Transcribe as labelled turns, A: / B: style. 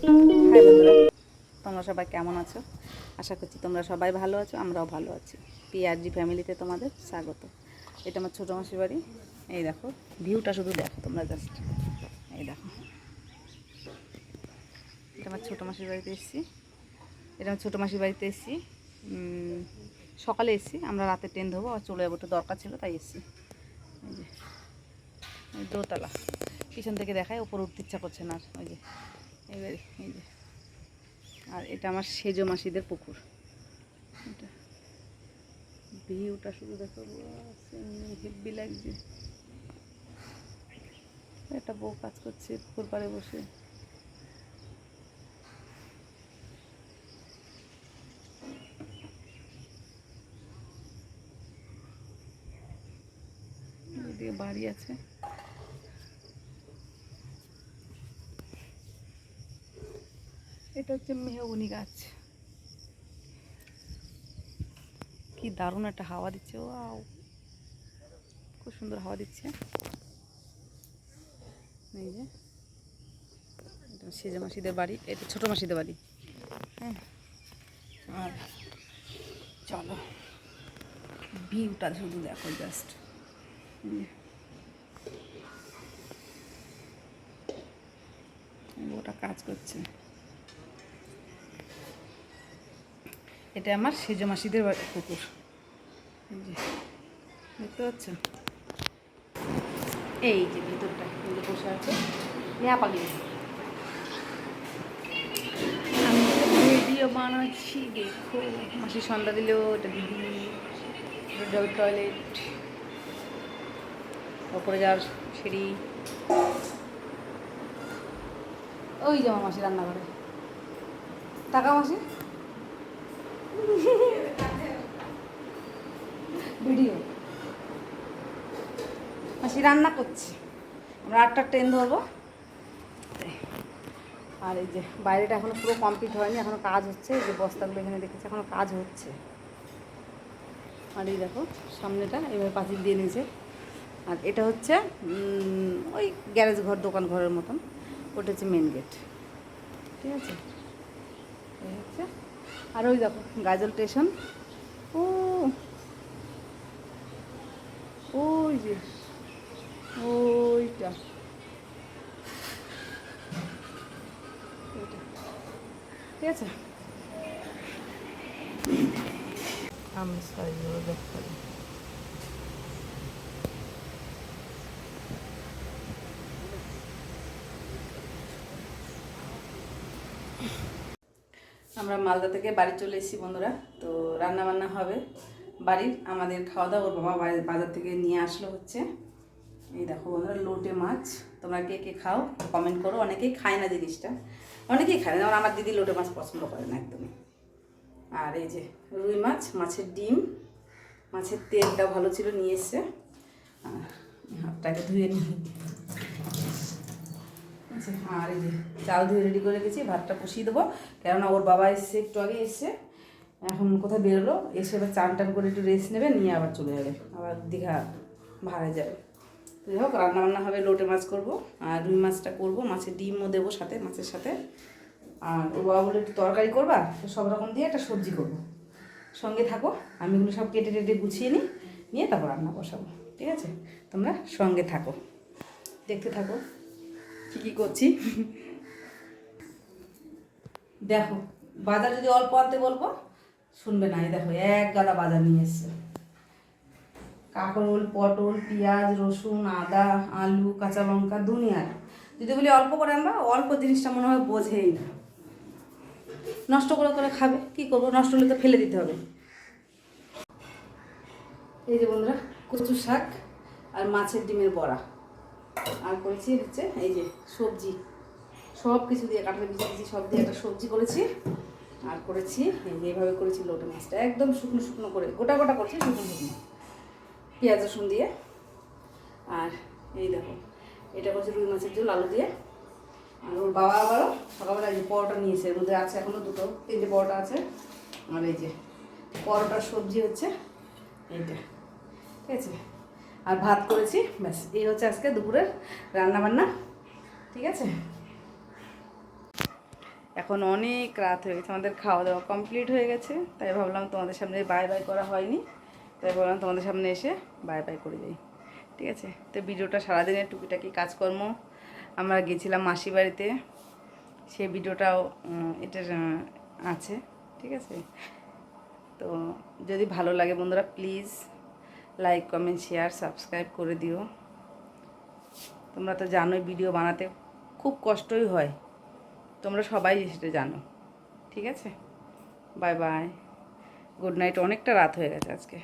A: High বন্ধুরা, তোমরা সবাই কেমন আছো? আশা করছি তোমরা সবাই ভালো আছো, আমরাও ভালো আছি। পিআরজি ফ্যামিলিতে তোমাদের স্বাগত। এটা আমার ছোটো মাসির বাড়ি। এই দেখো ভিউটা, শুধু দেখো তোমরা জাস্ট। এই দেখো, এটা আমার ছোটো মাসির বাড়িতে এসেছি। সকালে এসেছি, আমরা রাতে ট্রেন ধরবো আর চলে যাবো, একটু দরকার ছিল তাই এসেছি। এই যে দোতলা, পিছন থেকে দেখায়, ওপর উঠতে ইচ্ছা করছে না আর। ওই যে এইবারে, এই যে, আর এটা আমার সেজো মাসিদের পুকুর। এটা ভিউটা শুধু দেখো, হেব্বি লাগছে। একটা বউ কাজ করছে পুকুর পাড়ে বসে। এদিকে বাড়ি আছে। এটা হচ্ছে মেহগনি গাছ। কি দারুণ একটা হাওয়া দিচ্ছে, ওয়াও, খুব সুন্দর হাওয়া দিচ্ছে। এই যে এটা সেজো মাসিদের বাড়ি, এটা ছোটো মাসিদের বাড়ি। হ্যাঁ, আর চলো ভিউটা শুধু দেখো জাস্ট। ওটা কাজ করছে। এটা আমার সেজো মাসিদের পুকুর। দেখতে পাচ্ছ? এই যে ভিতরটা বসে আছে নেয়া পাগলি। আমি ভিডিও বানাচ্ছি, দেখো। মাসি সন্ধ্যা দিলেও এটা দিদি, টয়লেট, ওপরে যাওয়ার সিঁড়ি। ওই যে আমার মাসি রান্না করে, টাকা মাসি ভিডিও। মাসি রান্না করছে, আমরা 8টার ট্রেন ধরবো। আর এই যে বাইরেটা এখনো পুরো কমপ্লিট হয়নি, এখনো কাজ হচ্ছে। এই যে বস্তাগুলো এখানে দেখেছি, এখনো কাজ হচ্ছে। আর এই দেখো সামনেটা এভাবে পাঁচিল দিয়ে নিয়েছে। আর এটা হচ্ছে ওই গ্যারেজ ঘর, দোকান ঘরের মতন। ওটা হচ্ছে মেন গেট, ঠিক আছে? এই হচ্ছে। আর ওই দেখো গাজল স্টেশন, ও ওই যে ওইটা, ঠিক আছে? আমি সাইজগুলো দেখতে পারি। আমরা মালদা থেকে বাড়ি চলে এসেছি বন্ধুরা। তো রান্না বান্না হবে বাড়ির, আমাদের খাওয়া দাওয়া ওর বাবা বাজার থেকে নিয়ে আসলো হচ্ছে। এই দেখো বন্ধুরা, লোটে মাছ। তোমরা কে কে খাও কমেন্ট করো। অনেকেই খায় না জিনিসটা, অনেকেই খায় না, যেমন আমার দিদি লোটে মাছ পছন্দ করে না একদমই। আর এই যে রুই মাছ, মাছের ডিম, মাছের তেলটা ভালো ছিল, নিয়ে এসছে। হাতটাকে ধুয়ে নিই। আচ্ছা, আর এই যে চাল ধুয়ে রেডি করে রেখেছি, ভাতটা বসিয়ে দেবো। কেননা ওর বাবা এসছে, একটু আগে এসছে, এখন কোথায় বেরোলো, এসে এবার চান টান করে একটু রেস্ট নেবে, নিয়ে আবার চলে যাবে, আবার দীঘা ভাড়ায় যাবে। তো যাই হোক, রান্নাবান্না হবে, লোটে মাছ করবো আর রুই মাছটা করবো, মাছের ডিমও দেবো সাথে, মাছের সাথে। আর ওর বাবা বলে একটু তরকারি করবা, তো সব রকম দিয়ে একটা সবজি করবো। সঙ্গে থাকো, আমি এগুলো সব কেটে টেটে গুছিয়ে নিয়ে তারপর রান্না বসাবো, ঠিক আছে? তোমরা সঙ্গে থাকো, দেখতে থাকো কী কী করছি। দেখো, বাজার যদি অল্প আনতে বলবো শুনবে না। এই দেখো এক গাদা বাজার নিয়ে এসছে। কাঁকরোল, পটল, পেঁয়াজ, রসুন, আদা, আলু, কাঁচা লঙ্কা, দুনিয়ার। যদি বলি অল্প করে আনবা, অল্প জিনিসটা মনে হয় বোঝেই না। নষ্ট করে করে খাবে, কী করবো? নষ্ট হলে তো ফেলে দিতে হবে। এই যে বন্ধুরা, কচু শাক আর মাছের ডিমের বড়া, আর করেছি হচ্ছে এই যে সবজি, সব কিছু দিয়ে কাঁঠাল বিচি সব দিয়ে একটা সবজি করেছি। আর করেছি এইভাবে করেছি লোটে মাছটা, একদম শুকনো শুকনো করে, গোটা গোটা করছি, শুকনো শুকনো, পেঁয়াজ রসুন দিয়ে। আর এই দেখো, এটা করছে রুই মাছের ঝোল আলু দিয়ে। আর ওর বাবা আবারও সকালবেলা এই যে পরোটা নিয়েছে, এর মধ্যে আছে এখনও 2-3টে পরোটা আছে। আর এই যে পরোটার সবজি হচ্ছে এইটা, ঠিক আছে? আর ভাত করেছি, ব্যাস। এই হচ্ছে আজকে দুপুরের রান্নাবান্না, ঠিক আছে? এখন অনেক রাত হয়ে গেছে, আমাদের খাওয়া দাওয়া কমপ্লিট হয়ে গেছে, তাই ভাবলাম তোমাদের সামনে বাই বাই করা হয়নি, তাই ভাবলাম তোমাদের সামনে এসে বাই বাই করে যাই। ঠিক আছে, তো ভিডিওটা সারাদিনের টুকিটাকি কাজকর্ম, আমরা গেছিলাম মাসি বাড়িতে, সেই ভিডিওটাও এটার আছে। ঠিক আছে, তো যদি ভালো লাগে বন্ধুরা please like comment share subscribe করে দিও। তোমরা তো জানোই ভিডিও বানাতে খুব কষ্টই হয়, তোমরা সবাই সেটা জানো। ঠিক আছে, বাই বাই, গুড নাইট, অনেকটা রাত হয়ে গেছে আজকে।